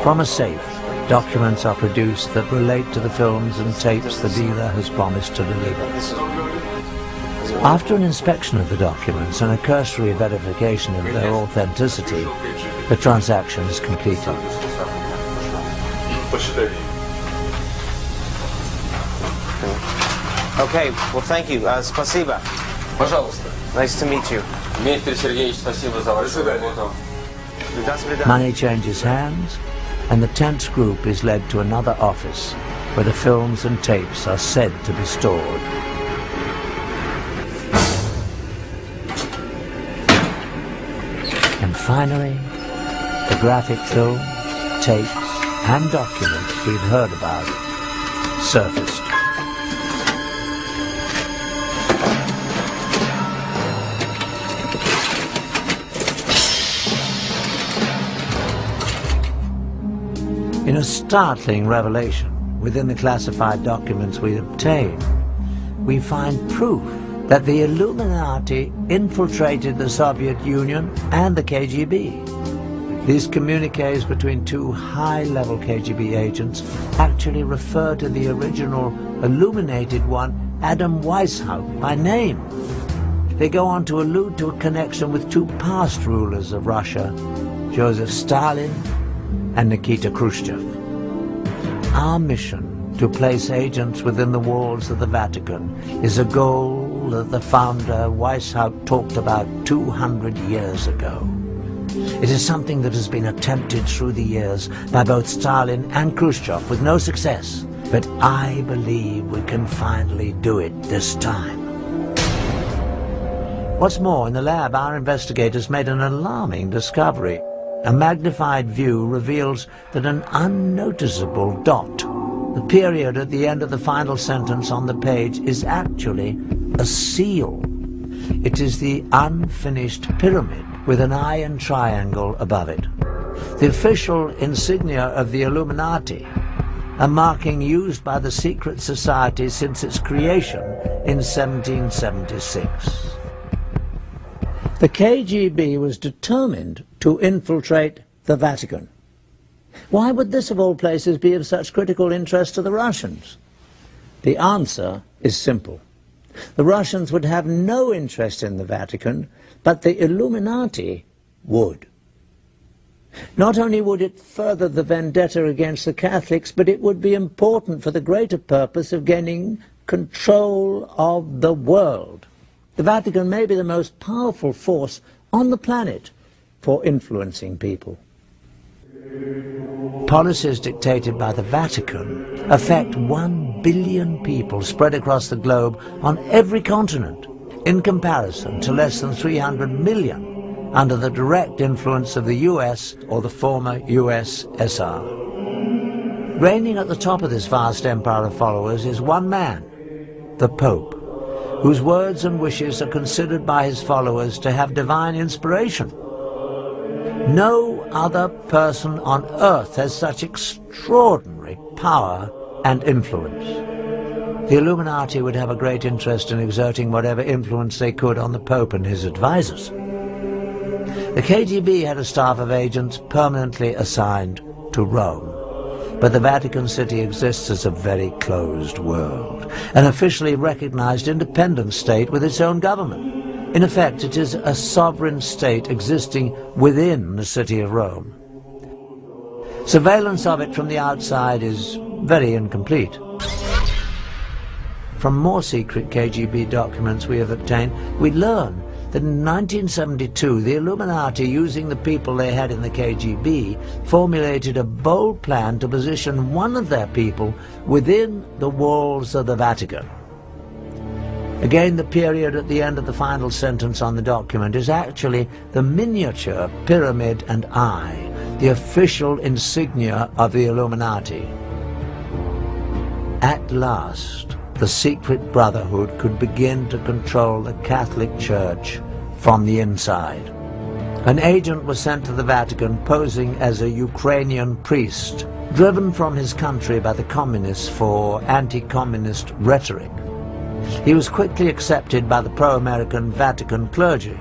From a safe, documents are produced that relate to the films and tapes the dealer has promised to deliver. After an inspection of the documents and a cursory verification of their authenticity, the transaction is completed. Okay, well, thank you. Спасибо. Пожалуйста. Nice to meet you. Дмитрий Сергеевич, спасибо за вашу работу. Money changes hands, and the tense group is led to another office where the films and tapes are said to be stored. And finally, the graphic films, tapes, and documents we've heard about surfaced. In a startling revelation within the classified documents we obtain, we find proof that the Illuminati infiltrated the Soviet Union and the KGB. These communiques between two high-level KGB agents actually refer to the original illuminated one, Adam Weishaupt, by name. They go on to allude to a connection with two past rulers of Russia, Joseph Stalin and Nikita Khrushchev. Our mission to place agents within the walls of the Vatican is a goal that the founder Weishaupt talked about 200 years ago. It is something that has been attempted through the years by both Stalin and Khrushchev with no success, but I believe we can finally do it this time. What's more, in the lab our investigators made an alarming discovery. A magnified view reveals that an unnoticeable dot, the period at the end of the final sentence on the page, is actually a seal. It is the unfinished pyramid with an iron triangle above it. The official insignia of the Illuminati, a marking used by the secret society since its creation in 1776. The KGB was determined to infiltrate the Vatican. Why would this, of all places, be of such critical interest to the Russians? The answer is simple. The Russians would have no interest in the Vatican, but the Illuminati would. Not only would it further the vendetta against the Catholics, but it would be important for the greater purpose of gaining control of the world. The Vatican may be the most powerful force on the planet for influencing people. Policies dictated by the Vatican affect 1 billion people spread across the globe on every continent, in comparison to less than 300 million under the direct influence of the US or the former USSR. Reigning at the top of this vast empire of followers is one man, the Pope, whose words and wishes are considered by his followers to have divine inspiration. No other person on earth has such extraordinary power and influence. The Illuminati would have a great interest in exerting whatever influence they could on the Pope and his advisors. The KGB had a staff of agents permanently assigned to Rome. But the Vatican City exists as a very closed world, an officially recognized independent state with its own government. In effect, it is a sovereign state existing within the city of Rome. Surveillance of it from the outside is very incomplete. From more secret KGB documents we have obtained, we learn that in 1972, the Illuminati, using the people they had in the KGB, formulated a bold plan to position one of their people within the walls of the Vatican. Again, the period at the end of the final sentence on the document is actually the miniature pyramid and eye, the official insignia of the Illuminati. At last, the secret brotherhood could begin to control the Catholic Church from the inside. An agent was sent to the Vatican posing as a Ukrainian priest, driven from his country by the communists for anti-communist rhetoric. He was quickly accepted by the pro-American Vatican clergy.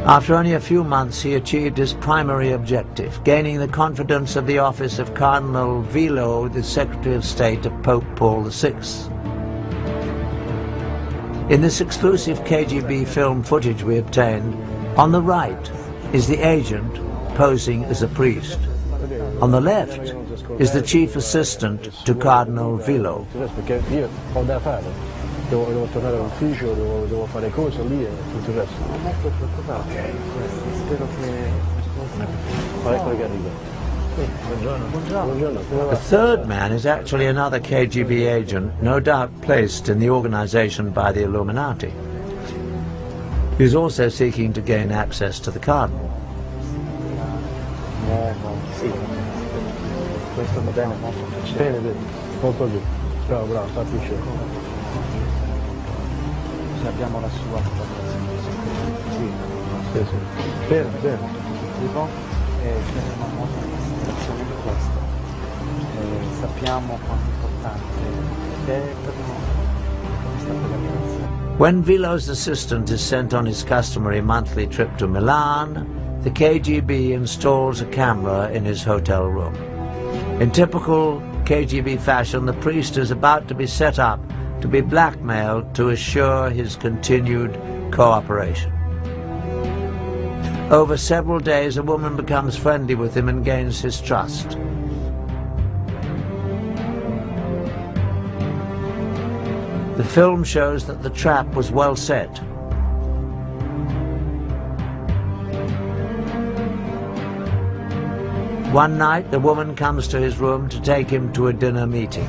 After only a few months, he achieved his primary objective, gaining the confidence of the office of Cardinal Vilo, the Secretary of State of Pope Paul VI. In this exclusive KGB film footage we obtained, on the right is the agent posing as a priest. On the left is the chief assistant to Cardinal Vilo. Devo tornare all'ufficio, devo fare cose lì e tutto il resto. Non è preoccupato. Spero che... Ecco che arriva. Buongiorno. The third man is actually another KGB agent, no doubt placed in the organization by the Illuminati. He's also seeking to gain access to the Cardinal. Sì. Questo va bene. Bene, molto bene. Bravo, sta piacere. Abbiamo la sua sì. Bene. Tipo, ci abbiamo molta considerazione di questo. Sappiamo quanto importante è per noi questa collaborazione. When Vilo's assistant is sent on his customary monthly trip to Milan, the KGB installs a camera in his hotel room. In typical KGB fashion, the priest is about to be set up to be blackmailed to assure his continued cooperation. Over several days, a woman becomes friendly with him and gains his trust. The film shows that the trap was well set. One night, the woman comes to his room to take him to a dinner meeting.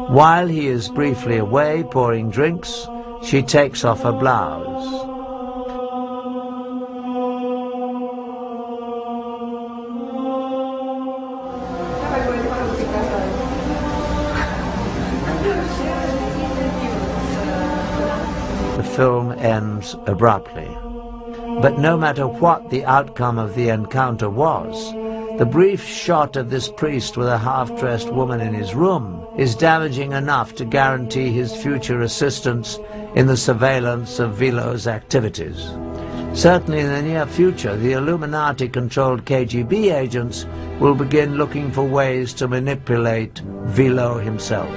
While he is briefly away pouring drinks, she takes off her blouse. The film ends abruptly. But no matter what the outcome of the encounter was, the brief shot of this priest with a half-dressed woman in his room is damaging enough to guarantee his future assistance in the surveillance of Vilo's activities. Certainly in the near future, the Illuminati-controlled KGB agents will begin looking for ways to manipulate Vilo himself.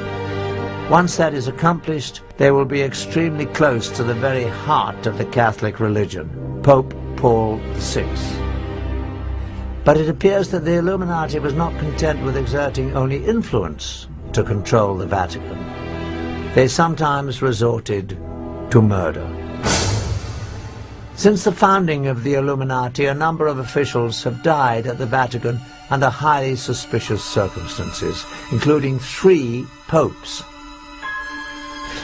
Once that is accomplished, they will be extremely close to the very heart of the Catholic religion, Pope Paul VI. But it appears that the Illuminati was not content with exerting only influence to control the Vatican. They sometimes resorted to murder. Since the founding of the Illuminati, a number of officials have died at the Vatican under highly suspicious circumstances, including 3 popes.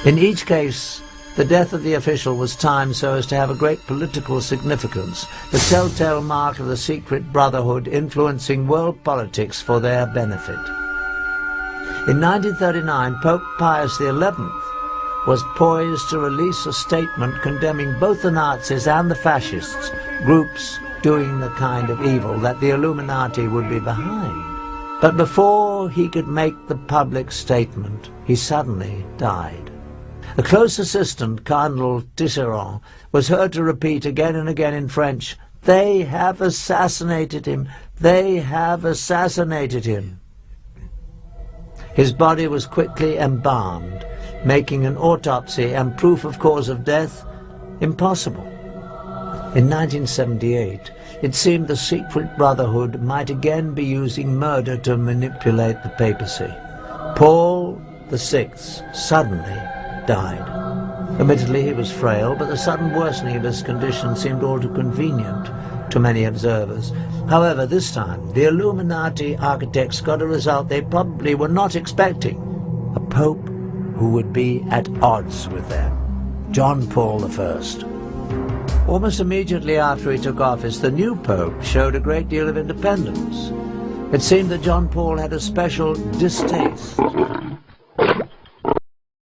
In each case, the death of the official was timed so as to have a great political significance, the telltale mark of the secret brotherhood influencing world politics for their benefit. In 1939, Pope Pius XI was poised to release a statement condemning both the Nazis and the fascists, groups doing the kind of evil that the Illuminati would be behind. But before he could make the public statement, he suddenly died. A close assistant, Cardinal Tisserand, was heard to repeat again and again in French, "They have assassinated him! They have assassinated him!" His body was quickly embalmed, making an autopsy and proof of cause of death impossible. In 1978, it seemed the secret brotherhood might again be using murder to manipulate the papacy. Paul VI suddenly died. Admittedly, he was frail, but the sudden worsening of his condition seemed all too convenient to many observers. However, this time, the Illuminati architects got a result they probably were not expecting: a pope who would be at odds with them, John Paul I. Almost immediately after he took office, the new pope showed a great deal of independence. It seemed that John Paul had a special distaste